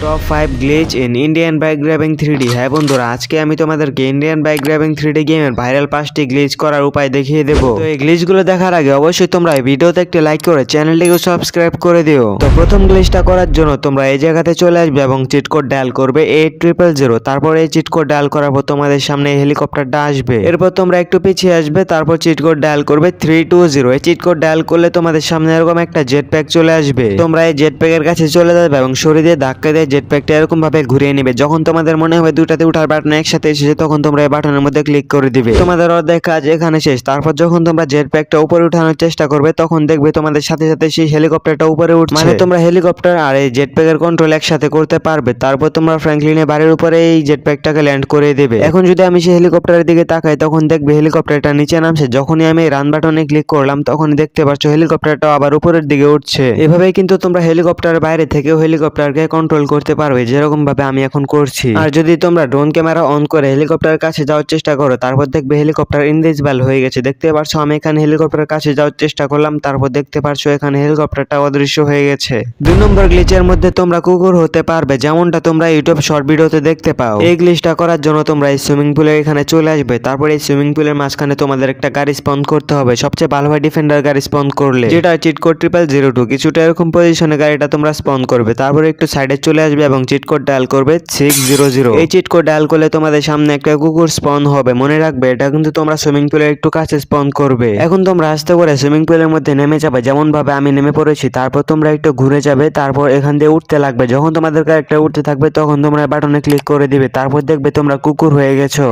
Top 5 glitch in Indian bike grabbing 3D। হ্যাঁ বন্ধুরা, আজকে আমি তোমাদেরকে ইন্ডিয়ান বাইক গ্র্যাবিং 3D গেমের ভাইরাল 5টি গ্লিচ করার উপায় দেখিয়ে দেবো। তো এই গ্লিচগুলো দেখার আগে অবশ্যই তোমরা এই ভিডিওতে একটি লাইক করে চ্যানেলটিকে সাবস্ক্রাইব করে দিও। তো প্রথম গ্লিচটা করার জন্য তোমরা এই জায়গাতে চলে আসবে এবং চিট কোড ডায়াল করবে 8000। তারপর এই চিট কোড ডায়াল করার পর তোমাদের সামনে এই হেলিকপ্টারটা আসবে। এরপর তোমরা একটু পিছিয়ে আসবে, তারপর চিট কোড ডায়াল করবে 320। এই চিট কোড ডায়াল করলে তোমাদের সামনে এরকম একটা জেট প্যাক চলে আসবে। তোমরা এই জেট প্যাকের কাছে চলে যাবে এবং সরিয়ে দিয়ে ধাক্কা দিয়ে জেট প্যাকটা এরকম ভাবে ঘুরিয়ে নেবে। যখন তোমাদের মনে হবে দুটাতে উঠার বাটন একসাথে এসেছে, তখন তোমরা এই বাটনের মধ্যে ক্লিক করে দিবে। তোমাদের অর্ধেক কাজ এখানে শেষ। তারপর যখন তোমরা জেট প্যাকটা উপরে উঠানোর চেষ্টা করবে, তখন দেখবে তোমাদের সাথে সাথে সেই হেলিকপ্টারটা উপরে উঠছে। মানে তোমরা হেলিকপ্টার আর এই জেট প্যাকের কন্ট্রোল একসাথে করতে পারবে। তারপর তোমরা ফ্র্যাঙ্কলিনের বাড়ির উপরে এই জেট প্যাকটাকে ল্যান্ড করে দেবে। এখন যদি আমি সেই হেলিকপ্টারের দিকে তাকাই, তখন দেখবে হেলিকপ্টারটা নিচে নামছে। যখনই আমি রান বাটনে ক্লিক করলাম, তখন দেখতে পাচ্ছ হেলিকপ্টারটা আবার উপরের দিকে উঠছে। এভাবেই কিন্তু তোমরা হেলিকপ্টারের বাইরে থেকেও হেলিকপ্টারকে কন্ট্রোল করতে পারবে, যেরকম ভাবে আমি এখন করছি। আর যদি তোমরা ড্রোন ক্যামেরা অন করে হেলিকপ্টারের কাছে যাওয়ার চেষ্টা করো, তারপর দেখবে হেলিকপ্টার ইনভিজিবল হয়ে গেছে। দেখতে পাচ্ছ আমি এখানে হেলিকপ্টারের কাছে যাওয়ার চেষ্টা করলাম, তারপর দেখতে পাচ্ছ এখানে হেলিকপ্টারটা অদৃশ্য হয়ে গেছে। 2 নম্বর গ্লিচের মধ্যে তোমরা কুকুর হতে পারবে, যেমনটা তোমরা ইউটিউব শর্ট ভিডিওতে দেখতে পাও। এই গ্লিচটা করার জন্য তোমরা এই সুইমিং পুলের এখানে চলে আসবে। তারপর এই সুইমিং পুলের মাঝখানে তোমাদের একটা গাড়ি স্পন করতে হবে। সবচেয়ে ভালো হয় ডিফেন্ডার গাড়ি স্পন করলে, যেটা চিট কোড 0002। কিছুটা এরকম পজিশনে গাড়িটা তোমরা স্পন করবে। তারপর একটু সাইডে চলে আসবে এবং চিট কোড ডায়াল করবে 600। এই চিট কোড ডায়াল করলে তোমাদের সামনে একটা কুকুর স্পন হবে। মনে রাখবে, এটা কিন্তু তোমরা সুইমিং পুলের একটু কাছে স্পন করবে। এখন তোমরা আস্তে করে সুইমিং পুলের মধ্যে নেমে যাবে, যেমন ভাবে আমি নেমে পড়েছি। তারপর তোমরা একটু ঘুরে যাবে, তারপর এখান দিয়ে উঠতে লাগবে। যখন তোমাদের ক্যারেক্টার উঠতে থাকবে, তখন তোমরা বাটনে ক্লিক করে দিবে। তারপর দেখবে তোমরা কুকুর হয়ে গেছো।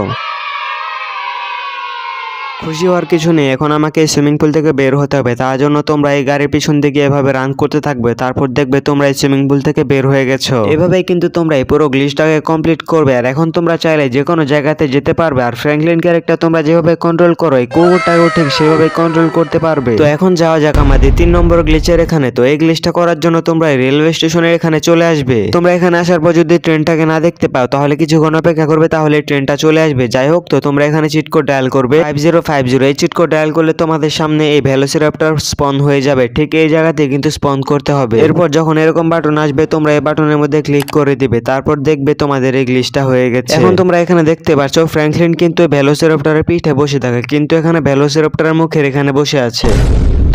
খুশি হওয়ার কিছু নেই, এখন আমাকে সুইমিং পুল থেকে বের হতে হবে। তার জন্য তোমরা এই গাড়ির পিছন দিকে এভাবে রান করতে থাকবে। তারপর দেখবে তোমরা এই সুইমিং পুল থেকে বের হয়ে গেছো। এভাবেই কিন্তু তোমরা এই পুরো গ্লিচটাকে কমপ্লিট করবে। আর এখন তোমরা চাইলে যে কোনো জায়গাতে যেতে পারবে। আর ফ্র্যাঙ্কলিন ক্যারেক্টার তোমরা যেভাবে কন্ট্রোল করো, এই কুকুরটাকেও ঠিক সেভাবে কন্ট্রোল করতে পারবে। তো এখন যাওয়া যাক আমাদের 3 নম্বর গ্লিচের এখানে। তো এই গ্লিচটা করার জন্য তোমরা রেলওয়ে স্টেশনের এখানে চলে আসবে। তোমরা এখানে আসার পর যদি ট্রেনটাকে না দেখতে পাও, তাহলে কিছুক্ষণ অপেক্ষা করবে, তাহলে ট্রেনটা চলে আসবে। যাই হোক, তো তোমরা এখানে চিট কোড ডায়াল করবে 5050। এই চিট কোড ডায়াল করলে তোমাদের সামনে এই ভেলোসিরাপ্টর স্পন হয়ে যাবে। ঠিক এই জায়গাতে কিন্তু স্পন করতে হবে। এরপর যখন এরকম বাটন আসবে, তোমরা এই বাটনের মধ্যে ক্লিক করে দিবে। তারপর দেখবে তোমাদের এই গ্লিচটা হয়ে গেছে। এখন তোমরা এখানে দেখতে পাচ্ছ ফ্র্যাঙ্কলিন কিন্তু ভেলোসিরাপ্টরের পিঠে বসে থাকে, কিন্তু এখানে ভেলোসিরাপ্টরের মুখের এখানে বসে আছে।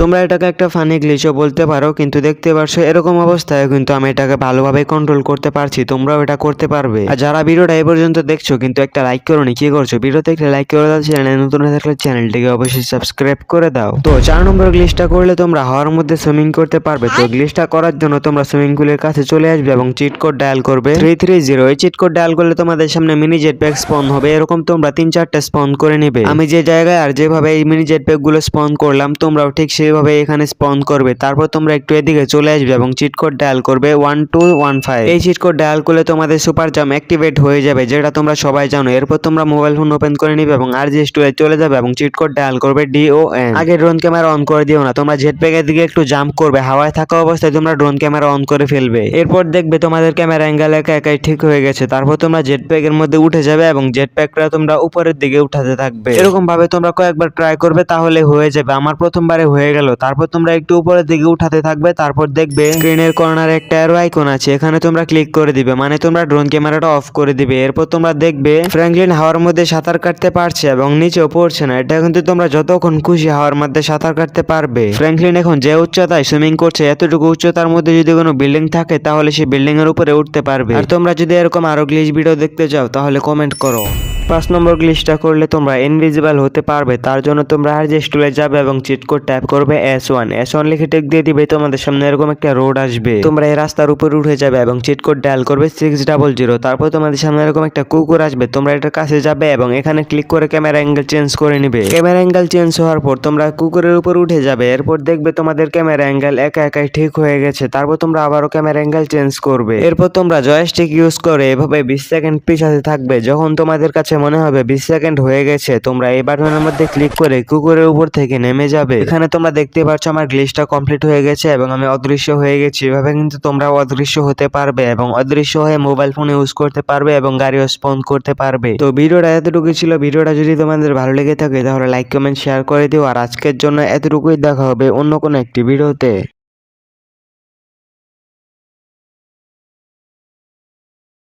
তোমরা এটাকে একটা ফানি গ্লিচও বলতে পারো, কিন্তু দেখতে পাচ্ছ এরকম অবস্থায় কিন্তু আমি এটাকে ভালোভাবে কন্ট্রোল করতে পারছি। তোমরাও এটা করতে পারবে। আর যারা ভিডিওটা এই পর্যন্ত দেখছো কিন্তু একটা লাইক করোনি, কি করছো? ভিডিওতে একটা লাইক করে দাও। চ্যানেলে নতুন হয়ে থাকলে চ্যানেলটিকে অবশ্যই সাবস্ক্রাইব করে দাও। তো 4 নম্বর গ্লিচটা করলে তোমরা হাওয়ার মধ্যে সুইমিং করতে পারবে। তো গ্লিচটা করার জন্য তোমরা সুইমিং পুলের কাছে চলে আসবে এবং চিট কোড ডায়াল করবে 330। এই চিট কোড ডায়াল করলে তোমাদের সামনে মিনি জেট প্যাক স্পন হবে। এরকম তোমরা 3-4টা স্পন করে নেবে। আমি যে জায়গায় আর যেভাবে এই মিনি জেট প্যাক গুলো স্পন করলাম, তোমরাও ঠিক সেইভাবে এখানে স্পন করবে। তারপর তোমরা একটু এদিকে চলে আসবে এবং চিট কোড ডায়াল করবে 1215। এই চিট কোড ডায়াল করলে তোমাদের সুপার জাম্প অ্যাক্টিভেট হয়ে যাবে, যেটা তোমরা সবাই জানো। এরপর তোমরা মোবাইল ফোন ওপেন করে নিবে এবং RGS2 এ চলে যাবে এবং চিট কোড ডায়াল করবে DON। আগে ড্রোন ক্যামেরা অন করে দিও না, তোমরা জেট প্যাকের দিকে একটু জাম্প করবে। হাওয়ায় থাকা অবস্থায় তোমরা ড্রোন ক্যামেরা অন করে ফেলবে। এরপর দেখবে তোমাদের ক্যামেরা অ্যাঙ্গেল একা একাই ঠিক হয়ে গেছে। তারপর তোমরা জেট প্যাকের মধ্যে উঠে যাবে এবং জেট প্যাকটা তোমরা উপরের দিকে উঠাতে থাকবে। এরকম ভাবে তোমরা কয়েকবার ট্রাই করবে, তাহলে হয়ে যাবে। আমার প্রথমবারে হয়ে গেল। তারপর তোমরা একটু উপরের দিকে উঠাতে থাকবে। তারপর দেখবে স্ক্রিনের কর্নারে একটা অ্যারো আইকন আছে, এখানে তোমরা ক্লিক করে দিবে, মানে তোমরা ড্রোন ক্যামেরাটা অফ করে দিবে। এরপর তোমরা দেখবে ফ্র্যাঙ্কলিন হাওয়ার মধ্যে সাঁতার কাটতে পারছে এবং নিচেও পড়ছে না। এটা কিন্তু তোমরা যতক্ষণ খুশি হাওয়ার মধ্যে সাঁতার কাটতে পারবে। ফ্র্যাঙ্কলিন এখন যে উচ্চতায় সুইমিং করছে, এতটুকু উচ্চতার মধ্যে যদি কোনো বিল্ডিং থাকে, তাহলে সেই বিল্ডিং এর উপরে উঠতে পারবে। আর তোমরা যদি এরকম আরো গ্লিচ ভিডিও দেখতে চাও, তাহলে কমেন্ট করো। 5 নম্বর গ্লিচটা করলে তোমরা ইনভিজিবল হতে পারবে। তার জন্য তোমরা RGS2 এ যাবে এবং চিট কোড ট্যাপ করবে S1 লিখে টিক দিয়ে দিবে। তোমাদের সামনে এরকম একটা রোড আসবে, তোমরা এই রাস্তার উপরে উঠে যাবে এবং চিট কোড ডায়াল করবে 600। তারপর তোমাদের সামনে এরকম একটা কুকুর আসবে, তোমরা এটার কাছে যাবে এবং এখানে ক্লিক করে ক্যামেরা অ্যাঙ্গেল চেঞ্জ করে নিবে। ক্যামেরা অ্যাঙ্গেল চেঞ্জ হওয়ার পর তোমরা কুকুরের উপর উঠে যাবে। এরপর দেখবে তোমাদের ক্যামেরা অ্যাঙ্গেল একা একাই ঠিক হয়ে গেছে। তারপর তোমরা আবারও ক্যামেরা অ্যাঙ্গেল চেঞ্জ করবে। এরপর তোমরা জয়স্টিক ইউজ করে এভাবে 20 সেকেন্ড পিছাতে থাকবে। যখন তোমাদের কাছে মনে হবে 20 সেকেন্ড হয়ে গেছে, তোমরা এই বাটনের মধ্যে ক্লিক করে কুকুরের উপর থেকে নেমে যাবে। এখানে তোমরা দেখতে পাচ্ছ আমার গ্লিচটা কমপ্লিট হয়ে গেছে এবং আমি অদৃশ্য হয়ে গেছি। এভাবে কিন্তু তোমরা অদৃশ্য হতে পারবে এবং অদৃশ্য হয়ে মোবাইল ফোন ইউজ করতে পারবে এবং গাড়িও স্পন করতে পারবে। তো ভিডিওটা এতটুকু ছিল। ভিডিওটা যদি তোমাদের ভালো লেগে থাকে, তাহলে লাইক কমেন্ট শেয়ার করে দিও। আর আজকের জন্য এতটুকুই, দেখা হবে অন্য কোনো একটি ভিডিওতে।